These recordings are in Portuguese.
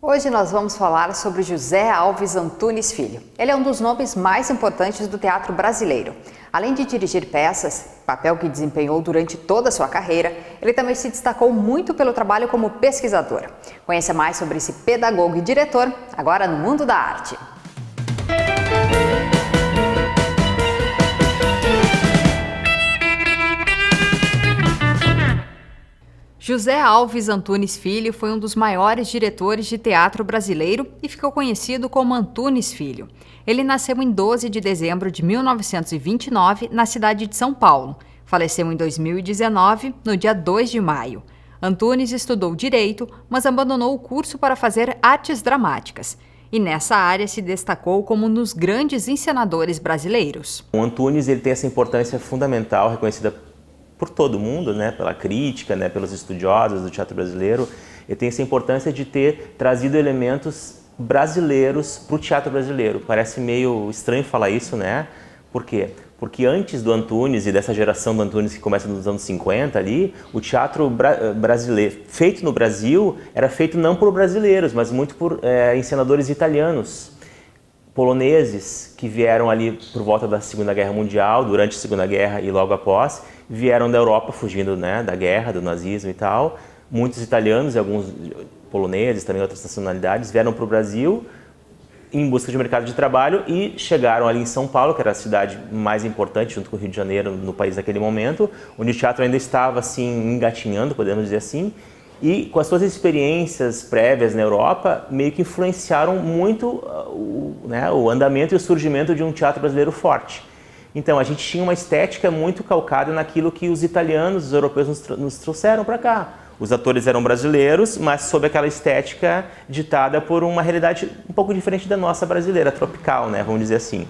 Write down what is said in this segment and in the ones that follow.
Hoje nós vamos falar sobre José Alves Antunes Filho. Ele é um dos nomes mais importantes do teatro brasileiro. Além de dirigir peças, papel que desempenhou durante toda a sua carreira, ele também se destacou muito pelo trabalho como pesquisador. Conheça mais sobre esse pedagogo e diretor, agora no Mundo da Arte. José Alves Antunes Filho foi um dos maiores diretores de teatro brasileiro e ficou conhecido como Antunes Filho. Ele nasceu em 12 de dezembro de 1929, na cidade de São Paulo. Faleceu em 2019, no dia 2 de maio. Antunes estudou Direito, mas abandonou o curso para fazer artes dramáticas. E nessa área se destacou como um dos grandes encenadores brasileiros. O Antunes ele tem essa importância fundamental, reconhecida por todo mundo, né, pela crítica, né, pelos estudiosos do teatro brasileiro. Ele tem essa importância de ter trazido elementos brasileiros para o teatro brasileiro. Parece meio estranho falar isso, né? Por quê? Porque antes do Antunes e dessa geração do Antunes que começa nos anos 50 ali, o teatro brasileiro, feito no Brasil, era feito não por brasileiros, mas muito por encenadores italianos, poloneses, que vieram ali por volta da Segunda Guerra Mundial, durante a Segunda Guerra e logo após, vieram da Europa fugindo, né, da guerra, do nazismo e tal. Muitos italianos e alguns poloneses, também outras nacionalidades, vieram para o Brasil em busca de mercado de trabalho e chegaram ali em São Paulo, que era a cidade mais importante, junto com o Rio de Janeiro, no país naquele momento, onde o teatro ainda estava assim, engatinhando, podemos dizer assim, e com as suas experiências prévias na Europa, meio que influenciaram muito o andamento e o surgimento de um teatro brasileiro forte. Então, a gente tinha uma estética muito calcada naquilo que os italianos, os europeus nos trouxeram para cá. Os atores eram brasileiros, mas sob aquela estética ditada por uma realidade um pouco diferente da nossa brasileira, tropical, né, vamos dizer assim.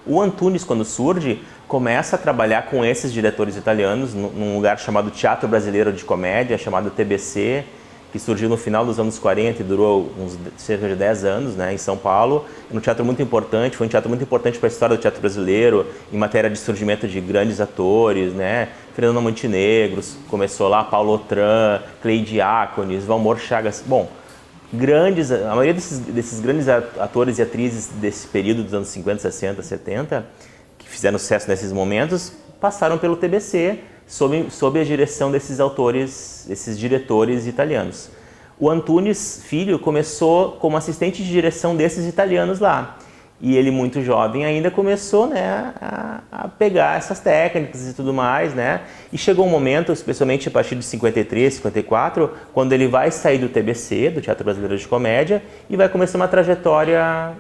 O Antunes, quando surge, começa a trabalhar com esses diretores italianos num lugar chamado Teatro Brasileiro de Comédia, chamado TBC, que surgiu no final dos anos 40 e durou cerca de 10 anos, né, em São Paulo. É um teatro muito importante, foi um teatro muito importante para a história do teatro brasileiro, em matéria de surgimento de grandes atores, né, Fernando Montenegro, começou lá, Paulo Otran, Cleide Diáconis, Valmor Chagas, bom, a maioria desses grandes atores e atrizes desse período dos anos 50, 60, 70, que fizeram sucesso nesses momentos, passaram pelo TBC, sob a direção desses autores, desses diretores italianos. O Antunes Filho começou como assistente de direção desses italianos lá. E ele, muito jovem ainda, começou, né, a pegar essas técnicas e tudo mais, né? E chegou um momento, especialmente a partir de 53, 54, quando ele vai sair do TBC, do Teatro Brasileiro de Comédia, e vai começar uma trajetória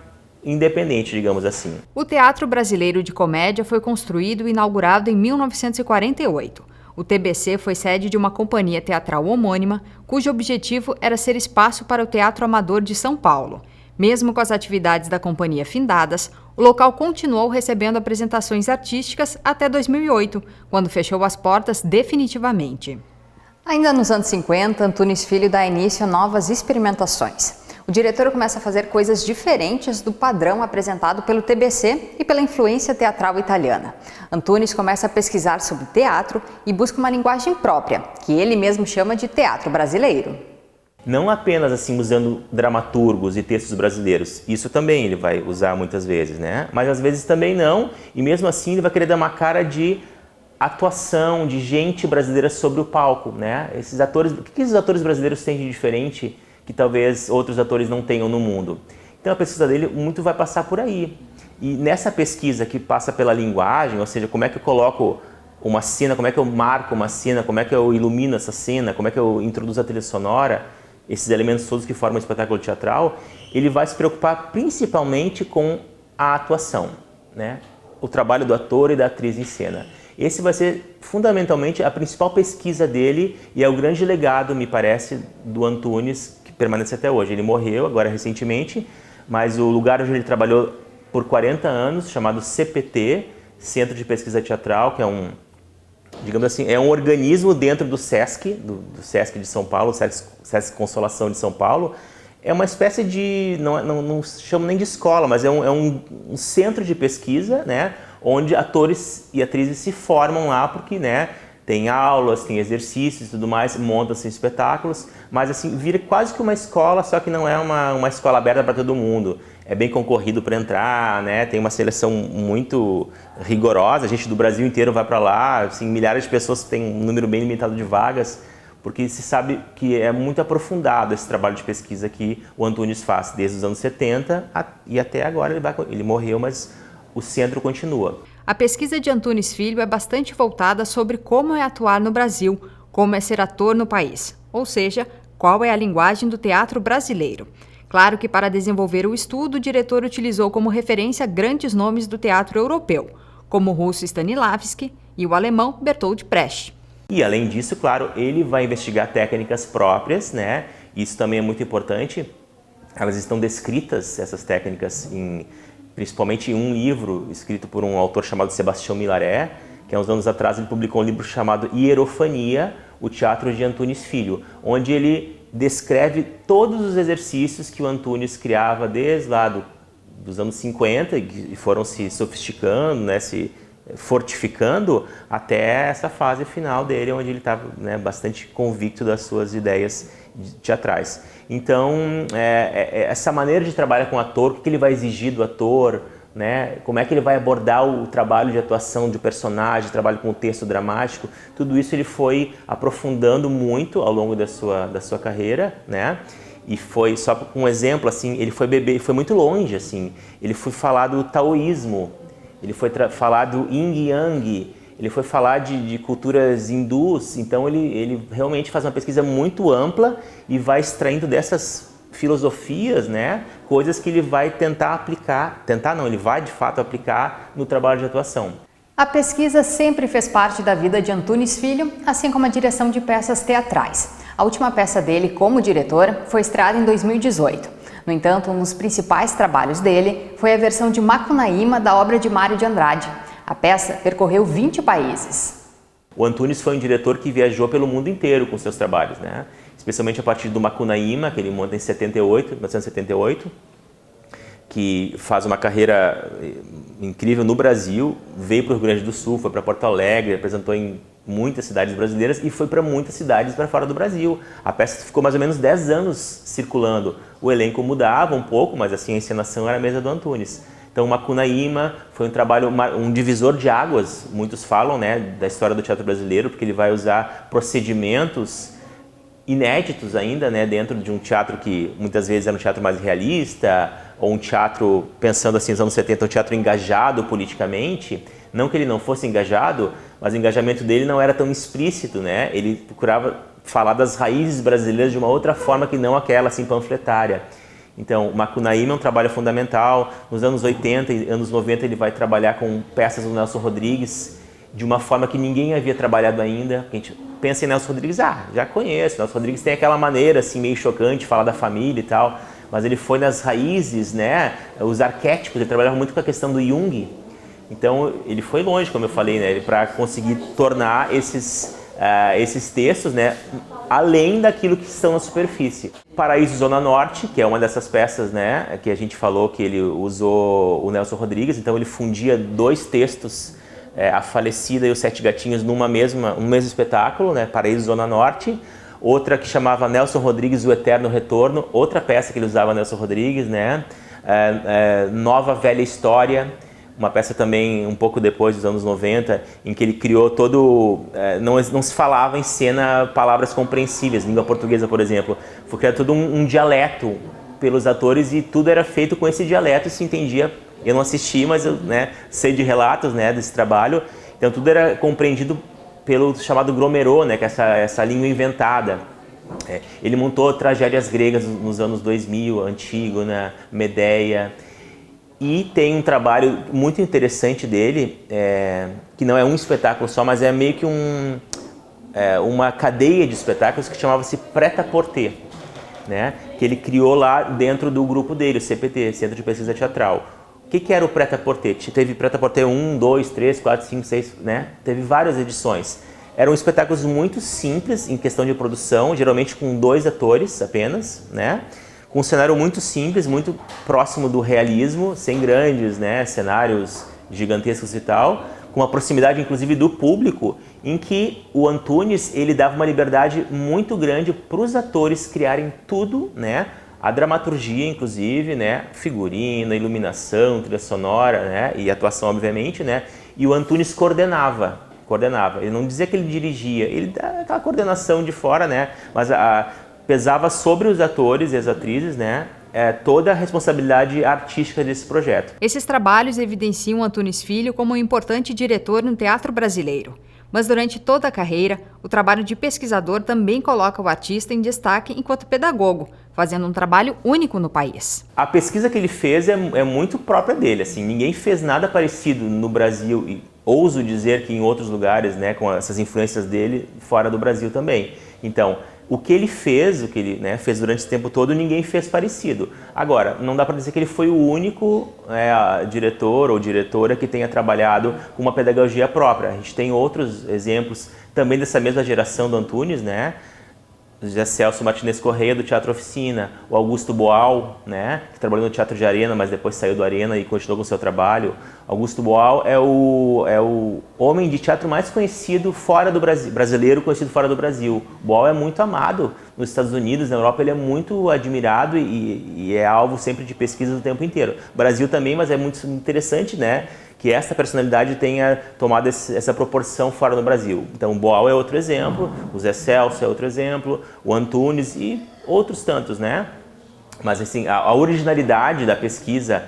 independente, digamos assim. O Teatro Brasileiro de Comédia foi construído e inaugurado em 1948. O TBC foi sede de uma companhia teatral homônima, cujo objetivo era ser espaço para o Teatro Amador de São Paulo. Mesmo com as atividades da companhia findadas, o local continuou recebendo apresentações artísticas até 2008, quando fechou as portas definitivamente. Ainda nos anos 50, Antunes Filho dá início a novas experimentações. O diretor começa a fazer coisas diferentes do padrão apresentado pelo TBC e pela influência teatral italiana. Antunes começa a pesquisar sobre teatro e busca uma linguagem própria, que ele mesmo chama de teatro brasileiro. Não apenas assim usando dramaturgos e textos brasileiros, isso também ele vai usar muitas vezes, né? Mas às vezes também não, e mesmo assim ele vai querer dar uma cara de atuação, de gente brasileira sobre o palco, né? Esses atores, o que esses atores brasileiros têm de diferente que talvez outros atores não tenham no mundo? Então a pesquisa dele muito vai passar por aí. E nessa pesquisa que passa pela linguagem, ou seja, como é que eu coloco uma cena, como é que eu marco uma cena, como é que eu ilumino essa cena, como é que eu introduzo a trilha sonora, esses elementos todos que formam o espetáculo teatral, ele vai se preocupar principalmente com a atuação, né? O trabalho do ator e da atriz em cena. Esse vai ser fundamentalmente a principal pesquisa dele e é o grande legado, me parece, do Antunes, que permanece até hoje. Ele morreu agora recentemente, mas o lugar onde ele trabalhou por 40 anos, chamado CPT, Centro de Pesquisa Teatral, que é digamos assim, é um organismo dentro do SESC, do SESC de São Paulo, SESC Consolação de São Paulo. É uma espécie de, não se chama nem de escola, mas é um centro de pesquisa, né, onde atores e atrizes se formam lá, porque, né, Tem aulas, tem exercícios e tudo mais, montam-se espetáculos, mas assim, vira quase que uma escola, só que não é uma escola aberta para todo mundo. É bem concorrido para entrar, né? Tem uma seleção muito rigorosa, a gente do Brasil inteiro vai para lá, assim, milhares de pessoas, tem um número bem limitado de vagas, porque se sabe que é muito aprofundado esse trabalho de pesquisa que o Antunes faz, desde os anos 70 e até agora. Ele morreu, mas o centro continua. A pesquisa de Antunes Filho é bastante voltada sobre como é atuar no Brasil, como é ser ator no país, ou seja, qual é a linguagem do teatro brasileiro. Claro que para desenvolver o estudo, o diretor utilizou como referência grandes nomes do teatro europeu, como o russo Stanislavski e o alemão Bertolt Brecht. E além disso, claro, ele vai investigar técnicas próprias, né? Isso também é muito importante. Elas estão descritas, essas técnicas, principalmente em um livro escrito por um autor chamado Sebastião Milaré, que há uns anos atrás ele publicou um livro chamado Hierofania, o Teatro de Antunes Filho, onde ele descreve todos os exercícios que o Antunes criava desde lá dos anos 50 e foram se sofisticando, né, se fortificando até essa fase final dele, onde ele estava, né, bastante convicto das suas ideias teatrais. Então, essa maneira de trabalhar com o ator, o que ele vai exigir do ator, né, como é que ele vai abordar o trabalho de atuação de personagem, trabalho com o texto dramático, tudo isso ele foi aprofundando muito ao longo da sua carreira, né? E foi, só com um exemplo, assim, ele foi muito longe, assim, ele foi falar do taoísmo, ele foi falar do yin yang, ele foi falar de culturas hindus, então ele realmente faz uma pesquisa muito ampla e vai extraindo dessas filosofias, né, coisas que ele vai ele vai de fato aplicar no trabalho de atuação. A pesquisa sempre fez parte da vida de Antunes Filho, assim como a direção de peças teatrais. A última peça dele como diretor foi estreada em 2018. No entanto, um dos principais trabalhos dele foi a versão de Macunaíma da obra de Mário de Andrade. A peça percorreu 20 países. O Antunes foi um diretor que viajou pelo mundo inteiro com seus trabalhos, né? Especialmente a partir do Macunaíma, que ele monta em 1978, que faz uma carreira incrível no Brasil, veio para o Rio Grande do Sul, foi para Porto Alegre, apresentou em muitas cidades brasileiras e foi para muitas cidades para fora do Brasil. A peça ficou mais ou menos 10 anos circulando. O elenco mudava um pouco, mas assim a encenação era a mesma do Antunes. Então, Macunaíma foi um trabalho, um divisor de águas, muitos falam, né, da história do teatro brasileiro, porque ele vai usar procedimentos inéditos ainda, né, dentro de um teatro que muitas vezes era um teatro mais realista, ou um teatro, pensando assim nos anos 70, um teatro engajado politicamente. Não que ele não fosse engajado, mas o engajamento dele não era tão explícito, né? Ele procurava falar das raízes brasileiras de uma outra forma que não aquela assim panfletária. Então, Macunaíma é um trabalho fundamental. Nos anos 80 e anos 90 ele vai trabalhar com peças do Nelson Rodrigues de uma forma que ninguém havia trabalhado ainda. A gente pensa em Nelson Rodrigues, já conheço. Nelson Rodrigues tem aquela maneira assim meio chocante de falar da família e tal, mas ele foi nas raízes, né? Os arquétipos, ele trabalhava muito com a questão do Jung. Então, ele foi longe, como eu falei, né? Para conseguir tornar esses textos, né, além daquilo que estão na superfície. Paraíso Zona Norte, que é uma dessas peças, né, que a gente falou que ele usou o Nelson Rodrigues, então ele fundia dois textos, A Falecida e Os Sete Gatinhos, um mesmo espetáculo, né, Paraíso Zona Norte. Outra que chamava Nelson Rodrigues, O Eterno Retorno, outra peça que ele usava Nelson Rodrigues, né, Nova Velha História, uma peça também um pouco depois dos anos 90, em que ele criou não se falava em cena palavras compreensíveis, língua portuguesa, por exemplo. Foi criado todo um dialeto pelos atores e tudo era feito com esse dialeto e se entendia. Eu não assisti, mas eu, né, sei de relatos, né, desse trabalho. Então tudo era compreendido pelo chamado Gromerô, né, que é essa língua inventada. Ele montou tragédias gregas nos anos 2000, Antígona, Medeia. E tem um trabalho muito interessante dele, que não é um espetáculo só, mas é meio que uma cadeia de espetáculos que chamava-se Prêt-à-Porter, né? Que ele criou lá dentro do grupo dele, o CPT, Centro de Pesquisa Teatral. O que era o Prêt-à-Porter? Teve Prêt-à-Porter 1, 2, 3, 4, 5, 6, né? Teve várias edições. Eram espetáculos muito simples em questão de produção, geralmente com 2 atores apenas, né? Com um cenário muito simples, muito próximo do realismo, sem grandes, né, cenários gigantescos e tal, com uma proximidade inclusive do público, em que o Antunes ele dava uma liberdade muito grande para os atores criarem tudo, né? A dramaturgia, inclusive, né? Figurino, iluminação, trilha sonora, né? E atuação, obviamente, né? E o Antunes coordenava. Ele não dizia que ele dirigia, ele dava aquela coordenação de fora, né? Mas pesava sobre os atores e as atrizes, né? Toda a responsabilidade artística desse projeto. Esses trabalhos evidenciam Antunes Filho como um importante diretor no teatro brasileiro. Mas durante toda a carreira, o trabalho de pesquisador também coloca o artista em destaque enquanto pedagogo, fazendo um trabalho único no país. A pesquisa que ele fez é muito própria dele, assim, ninguém fez nada parecido no Brasil, e ouso dizer que em outros lugares, né, com essas influências dele, fora do Brasil também. Então, o que ele fez, fez durante esse tempo todo, ninguém fez parecido. Agora, não dá para dizer que ele foi o único diretor ou diretora que tenha trabalhado com uma pedagogia própria. A gente tem outros exemplos também dessa mesma geração do Antunes, né? José Celso Martinez Correia, do Teatro Oficina, o Augusto Boal, né, que trabalhou no Teatro de Arena, mas depois saiu do Arena e continuou com o seu trabalho. Augusto Boal é o homem de teatro mais conhecido fora do Brasil, brasileiro conhecido fora do Brasil. Boal é muito amado nos Estados Unidos, na Europa ele é muito admirado e é alvo sempre de pesquisa o tempo inteiro. Brasil também, mas é muito interessante, né, que essa personalidade tenha tomado essa proporção fora do Brasil. Então, o Boal é outro exemplo, o Zé Celso é outro exemplo, o Antunes e outros tantos, né? Mas, assim, a originalidade da pesquisa,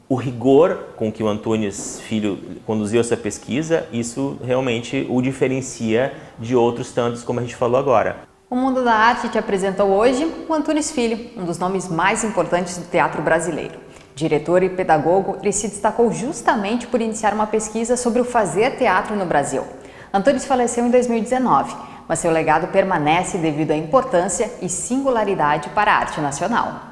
o rigor com que o Antunes Filho conduziu essa pesquisa, isso realmente o diferencia de outros tantos, como a gente falou agora. O Mundo da Arte te apresentou hoje o Antunes Filho, um dos nomes mais importantes do teatro brasileiro. Diretor e pedagogo, ele se destacou justamente por iniciar uma pesquisa sobre o fazer teatro no Brasil. Antunes faleceu em 2019, mas seu legado permanece devido à importância e singularidade para a arte nacional.